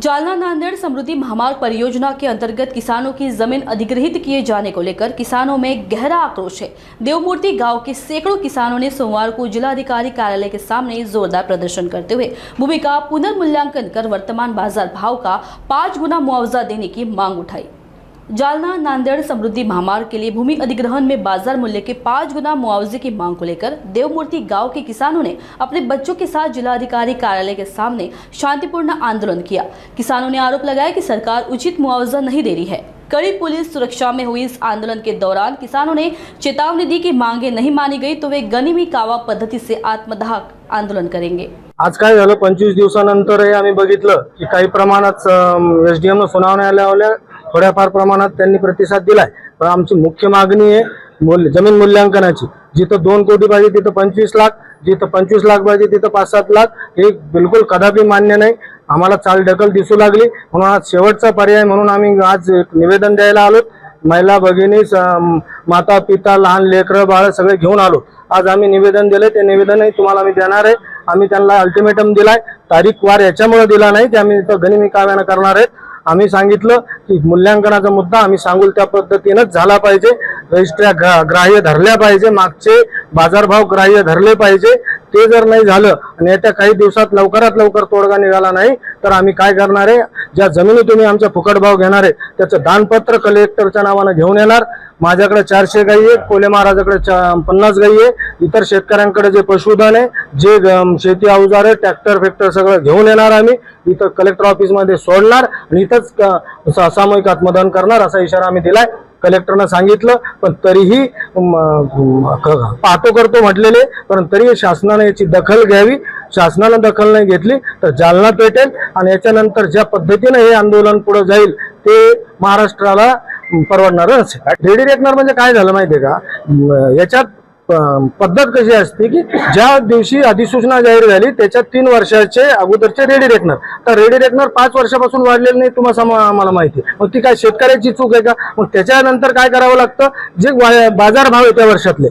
जालना नांदेड़ समृद्धि महामार्ग परियोजना के अंतर्गत किसानों की जमीन अधिग्रहित किए जाने को लेकर किसानों में गहरा आक्रोश है। देवमूर्ति गांव के सैकड़ों किसानों ने सोमवार को जिलाधिकारी कार्यालय के सामने जोरदार प्रदर्शन करते हुए भूमि का पुनर्मूल्यांकन कर वर्तमान बाजार भाव का 5 गुना मुआवजा देने की मांग उठाई। जालना नांदेड़ समृद्धि महामार्ग के लिए भूमि अधिग्रहण में बाजार मूल्य के 5 गुना मुआवजे की मांग को लेकर देवमूर्ति गांव के किसानों ने अपने बच्चों के साथ जिलाधिकारी कार्यालय के सामने शांतिपूर्ण आंदोलन किया। किसानों ने आरोप लगाया कि सरकार उचित मुआवजा नहीं दे रही है। कड़ी पुलिस सुरक्षा में हुई इस आंदोलन के दौरान किसानों ने चेतावनी दी कि मांगे नहीं मानी गई तो वे गनिमी कावा पद्धति से आत्मदाह आंदोलन करेंगे। आज काय झालं, 25 दिवसानंतर आम्ही बघितलं की काही प्रमाणात एसडीएम सुनावण्या आल्या, थोड्याफार प्रमाणात त्यांनी प्रतिसाद दिलाय। पण आमची मुख्य मागणी आहे जमीन मूल्यांकनाची। जिथं 2 कोटी पाहिजे तिथं 25 लाख, जिथं 25 लाख पाहिजे तिथं 5-7 लाख, हे बिलकुल कदापि मान्य नाही। आम्हाला चालढकल दिसू लागली, म्हणून आज शेवटचा पर्याय म्हणून आम्ही आज निवेदन द्यायला आलो। महिला भगिनी, माता पिता, लहान लेकरं बाळ सगळे घेऊन आलो। आज आम्ही निवेदन दिले, ते निवेदनही तुम्हाला आम्ही देणार आहे। आम्ही त्यांना अल्टिमेटम दिलाय, तारीख वार याच्यामुळे दिला नाही की आम्ही इथं गनिमी काव्यानं करणार आहेत। आम्ही सांगितलं की मूल्यांकनाचा मुद्दा आम्ही सांगूल त्या पद्धतीनेच झाला पाहिजे। रजिस्ट्र्या ग्राह्य धरल्या पाहिजे, मागचे बाजारभाव ग्राह्य धरले पाहिजे। ते जर नाही झालं आणि येत्या काही दिवसात लवकरात लवकर तोडगा निघाला नाही तर आम्ही काय करणार आहे, ज्या जमिनी तुम्ही आमच्या फुकट भाव घेणार आहे त्याचं दानपत्र कलेक्टरच्या नावाने घेऊन येणार। माझ्याकडे 400 गायी आहे, कोले महाराजाकडे 50 गायी आहे, इतर शेतकऱ्यांकडे जे पशुधन आहे, जे शेती अवजार आहे, ट्रॅक्टर फेक्टर सगळं घेऊन येणार। आम्ही इथं कलेक्टर ऑफिस मध्ये सोडणार आणि इथंच सामूहिक आत्मदान करणार असा इशारा आम्ही दिलाय। कलेक्टरने सांगितलं, पण तरीही पाहतो करतो म्हटलेले, पण तरी शासनाने याची दखल घ्यावी। शासनाने दखल नाही घेतली तर जालना पेटेल आणि याच्यानंतर ज्या पद्धतीने हे आंदोलन पुढे जाईल ते महाराष्ट्राला परवडणार नसेल। रेडी रेकनर म्हणजे काय झालं माहितीये का, याच्यात पद्धत कशी असते की ज्या दिवशी अधिसूचना जाहीर झाली त्याच्या 3 वर्षाचे अगोदरचे रेडी रेकनर, तर रेडी रेकनर 5 वर्षापासून वाढलेले नाही, तुम्हाला आम्हाला माहिती आहे। मग ती काय शेतकऱ्याची चूक आहे का? मग त्याच्यानंतर काय करावं लागतं, जे बाजार भाव आहे त्या वर्षातले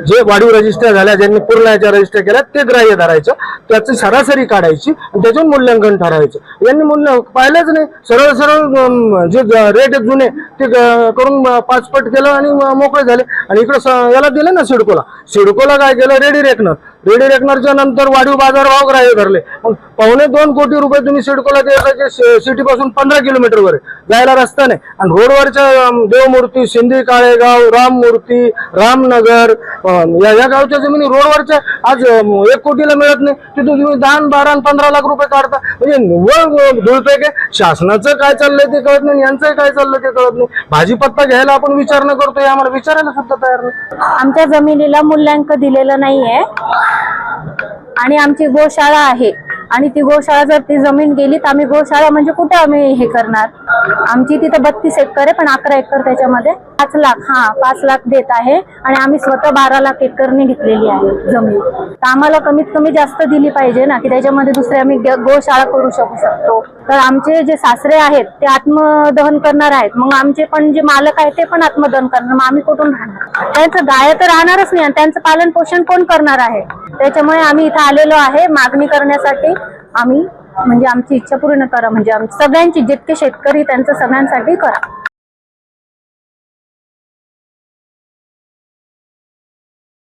जे वाढीव रजिस्टर झाल्या, ज्यांनी पूर्ण याच्या रजिस्टर केल्या ते ग्राह्य धरायचं, त्याची सरासरी काढायची आणि त्याच्यावर मूल्यांकन ठरवायचं। यांनी मूल्य पाहिलंच नाही, सरळ सरळ जे रेट जुने ते करून 5 पट केलं आणि मोकळे झाले। आणि इकडे याला दिलं ना सिडकोला काय केलं, रेडी रेकनरच्या नंतर वाढीव बाजारभाव ग्राह्य धरले। मग 2.25 कोटी रुपये तुम्ही सिडकोला द्यायचे, सिटी पासून 15 किलोमीटरवर जायला रस्ता नाही। आणि रोडवरच्या देवमूर्ती, सिंधी काळेगाव, राममूर्ती, रामनगर या गावच्या जमिनी रोडवरच्या आज 1 कोटीला मिळत नाही, तिथून तुम्ही 10, 12, 15 लाख रुपये काढता। म्हणजे निव्वळ धुळपेक आहे। शासनाचं काय चाललंय ते कळत नाही, यांचं काय चाललंय ते कळत नाही। भाजीपत्ता घ्यायला आपण विचार न करतोय, आम्हाला विचारायला सुद्धा तयार नाही। आमच्या जमिनीला मूल्यांकन दिलेलं नाहीये आणि आमची गोशाळा आहे आणि ती गोशाळा जर ती जमीन गेली तर आम्ही गोशाळा म्हणजे कुठे आम्ही हे करणार। आमची तिथं 32 एकर आहे, पण 11 एकर त्याच्यामध्ये 5 लाख देत आहे आणि आम्ही स्वतः 12 लाख एकरने घेतलेली आहे जमीन। तर आम्हाला कमीत कमी जास्त दिली पाहिजे ना, की त्याच्यामध्ये दुसरे आम्ही गोशाळा करू शकतो। तर आमचे जे सासरे आहेत ते आत्मदहन करणार आहेत, मग आमचे पण जे मालक आहेत ते पण आत्मदहन करणार, मग आम्ही कुठून राहणार? त्यांचं गाय तर राहणारच नाही आणि त्यांचं पालन पोषण कोण करणार आहे? त्याच्यामुळे आम्ही इथं आलेलो आहे मागणी करण्यासाठी। आम्ही म्हणजे आमची इच्छा पूर्ण करा, म्हणजे सगळ्यांची, जितके शेतकरी त्यांचं सगळ्यांसाठी करा।